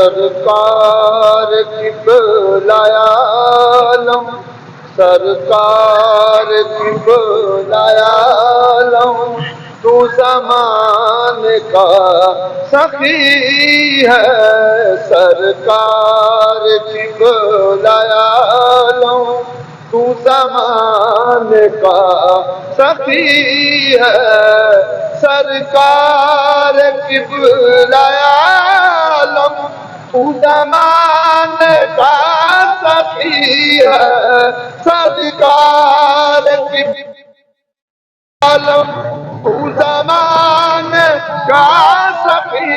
سرکار قبلہ عالم، سرکار قبلہ عالم، تو زمانے کا سخی ہے، سرکار قبلہ عالم، تو زمانے کا سخی ہے، سرکار قبلہ عالم، تو زمانے کا سخی ہے، سرکار قبلہ عالم، تو زمانے کا سخی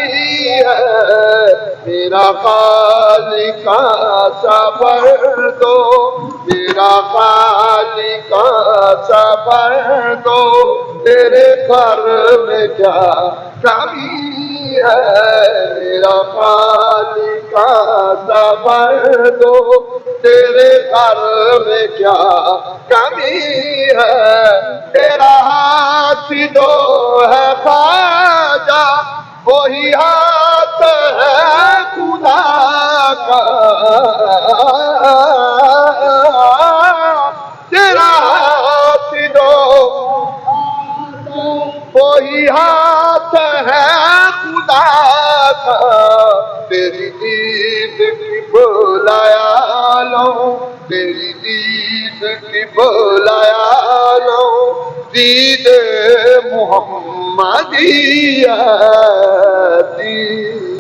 ہے، میرا خالق صبر دو، میرا خالق صبر دو، تیرے گھر میں کیا کمی ہے، میرا خالق صبر دو، تیرے گھر میں کیا کمی ہے، تیرا ہاتھ دو ہے خواجہ، وہی ہاتھ ہے خدا کا، تیرا ہاتھ دو وہی ہاتھ ہے خدا کا، تیری دید کی بلایا لو، تیری دید کی بلایا لو، دید محمدیہ، دید